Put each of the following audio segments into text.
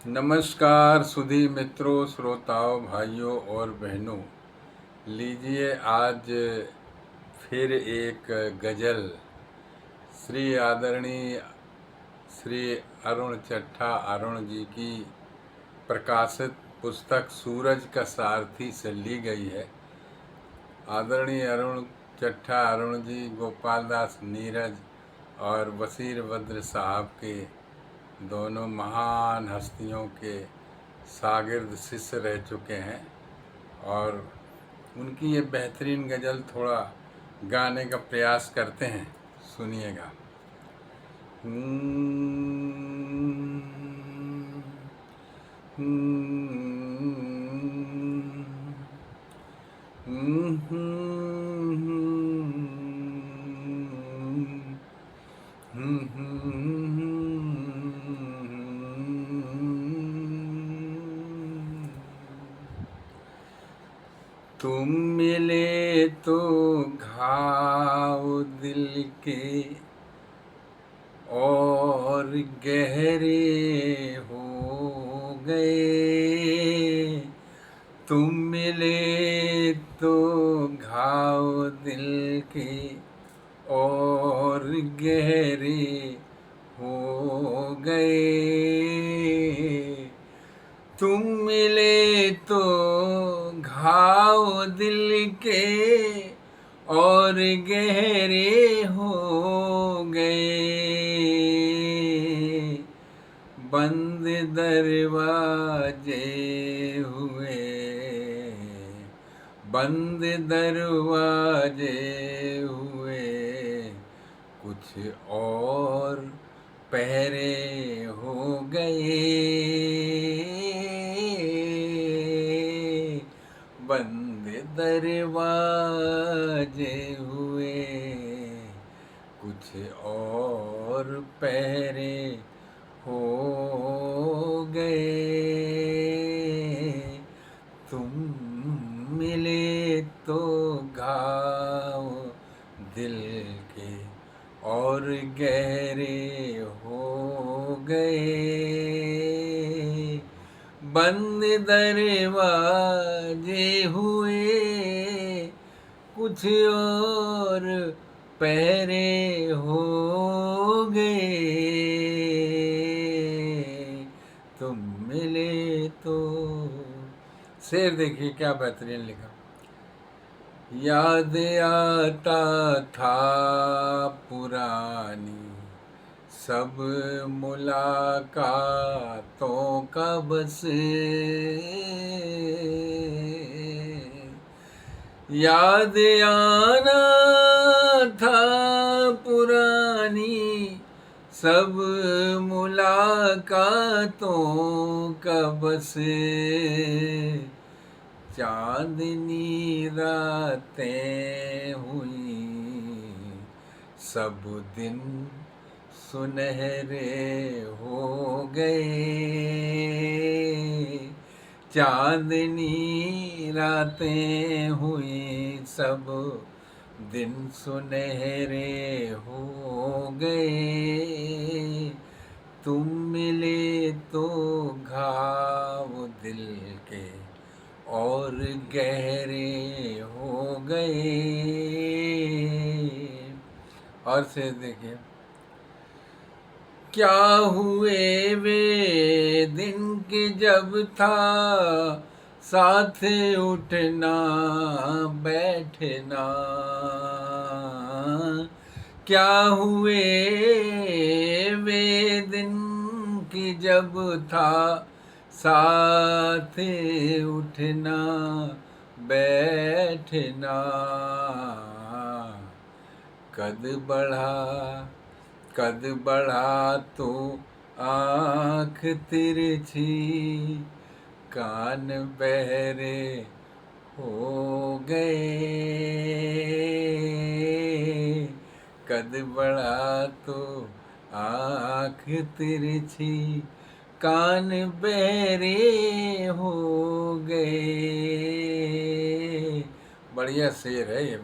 नमस्कार सुधी मित्रों, श्रोताओं, भाइयों और बहनों। लीजिए आज फिर एक गज़ल श्री आदरणीय श्री अरुण चट्टा अरुण जी की प्रकाशित पुस्तक सूरज का सारथी से ली गई है। आदरणीय अरुण चट्टा अरुण जी गोपाल दास नीरज और बशीर बद्र साहब के दोनों महान हस्तियों के शागिर्द शिष्य रह चुके हैं और उनकी ये बेहतरीन गज़ल थोड़ा गाने का प्रयास करते हैं। सुनिएगा। तुम मिले तो घाव दिल के और गहरे हो गए। तुम मिले तो घाव दिल के और गहरे हो गए। तुम मिले तो घाव दिल के और गहरे हो गए। बंद दरवाजे हुए, बंद दरवाजे हुए, कुछ और पहरे हो गए। बंद दरवाजे हुए, कुछ और पहरे हो गए। तुम मिले तो घाव दिल के और गहरे हो गए। बंद दरवाजे हुए, कुछ और पहरे हो गए। तुम मिले तो। शेर देखिए क्या बेहतरीन लिखा। याद आता था पुरानी सब मुलाकातों का बस। याद आना था पुरानी सब मुलाकातों का बस। चांदनी रातें हुई, सब दिन सुनहरे हो गए। चांदनी रातें हुई, सब दिन सुनहरे हो गए। तुम मिले तो घाव दिल के और गहरे हो गए। और से देखिए, क्या हुए वे दिन के जब था साथ उठना बैठना। क्या हुए वे दिन की जब था साथ उठना बैठना। कद बढ़ा तो आँख तिरछी, कान बहरे हो गए। कद बढ़ा तो आँख तिरछी, कान बहरे हो गए। बढ़िया शेर है ये।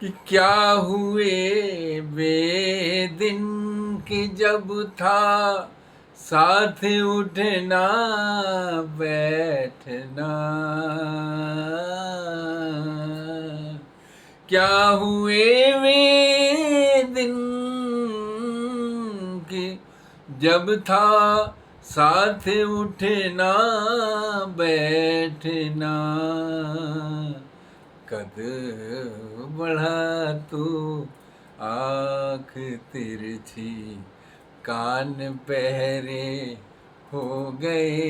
कि क्या हुए वे दिन कि जब था साथ उठना बैठना। क्या हुए वे दिन कि जब था साथ उठना बैठना। कद बढ़ा तो आँख तिरछी, कान बहरे हो गए,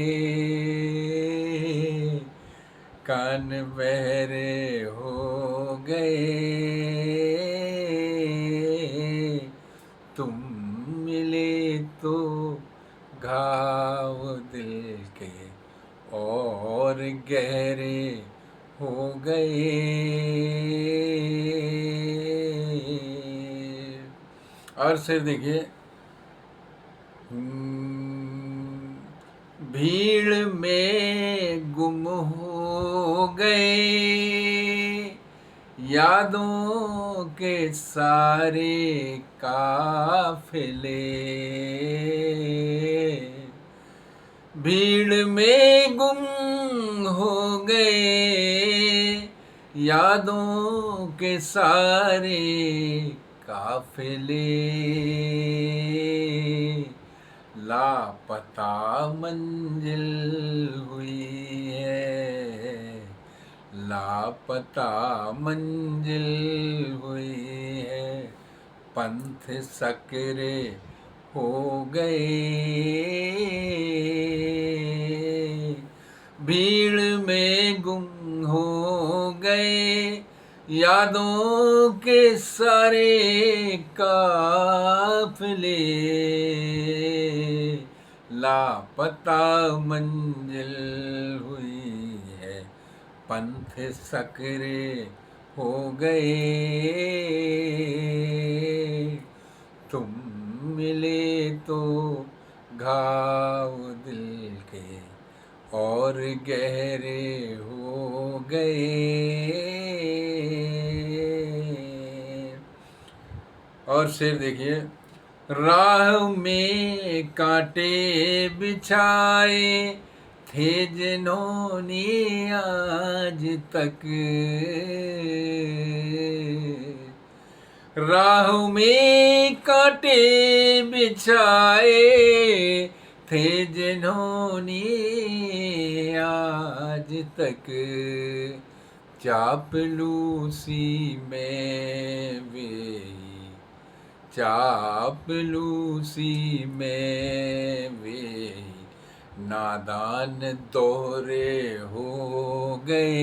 कान बहरे हो गए। तुम मिले तो घाव दिल के और गहरे हो गए। और फिर देखिए, भीड़ में गुम हो गए यादों के सारे काफिले। भीड़ में गुम हो गए यादों के सारे काफिले। लापता मंजिल हुई है, लापता मंजिल हुई है, पंथ सकरे हो गए। भीड़ में गुम हो गए यादों के सारे काफिले। लापता मंजिल हुई है, पंथ सकरे हो गए। तुम मिले तो घाव दिल के और गहरे हो गए। और शेर देखिए, राह में कांटे बिछाए थे जिन्होंने आज तक, राह में कांटे बिछाए थे जिन्होंने आज तक, चापलूसी में वे, चापलूसी में वे नादान दोहरे हो गए।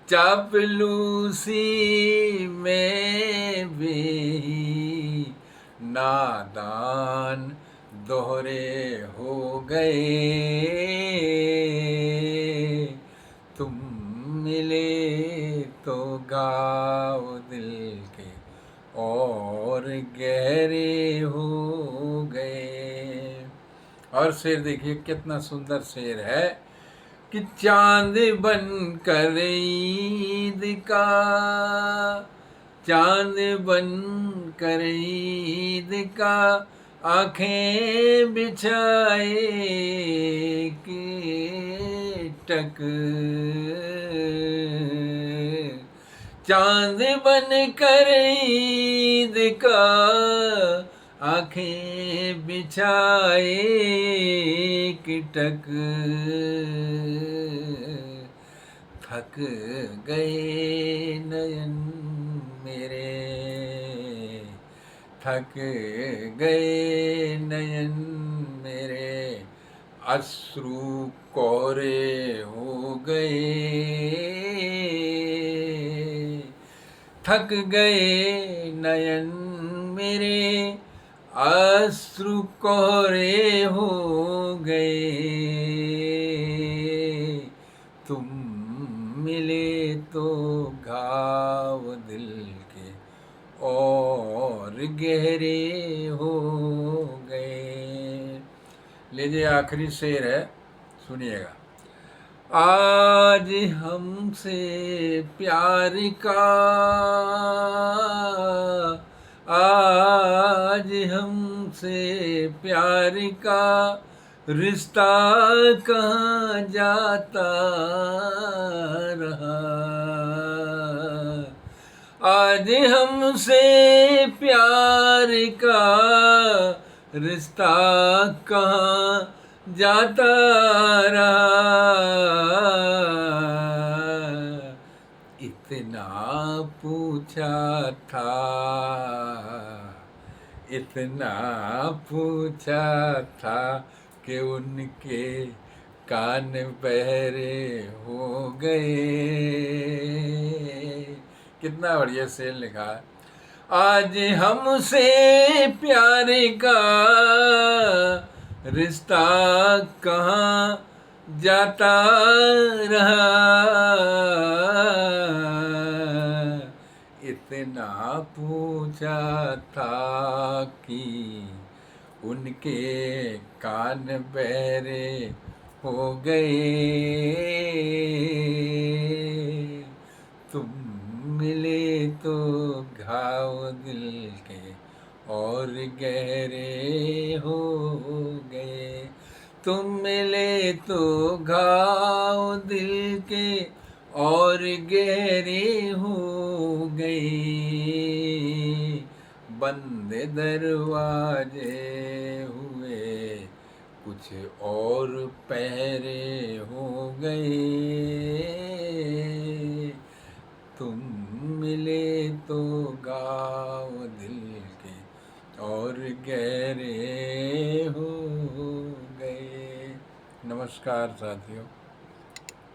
चापलूसी में वे नादान दोहरे हो गए। तुम मिले तो घाव दिल के और गहरे हो गए। और शेर देखिए कितना सुंदर शेर है कि चांद बन कर ईद का, चांद बन कर ईद का आंखें बिछाए के टक, चांद बन कर ईद का आंखें बिछाए कि टक, थक गए नयन मेरे, थक गए नयन मेरे, अश्रु कोरे हो गए। थक गए नयन मेरे, अश्रु कोरे हो गए। तुम मिले तो घाव दिल के और गहरे हो गए। लीजिए आखिरी शेर है, सुनिएगा। आज हमसे प्यार का, आज हमसे प्यार का रिश्ता कहाँ जाता रहा। आज हमसे प्यार का रिश्ता कहाँ जाता रहा। इतना पूछा था, इतना पूछा था कि उनके कान बहरे हो गए। कितना बढ़िया शेर लिखा है। आज हमसे प्यार का रिश्ता कहाँ जाता रहा। इतना पूछा था कि उनके कान बहरे हो गए। तुम मिले तो घाव दिल के और गहरे हो गए। तुम मिले तो घाव दिल के और गहरे हो गए। बंद दरवाजे हुए कुछ और पहरे हो गए। तुम मिले तो गाँव दिल के और गहरे हो गए। नमस्कार साथियों।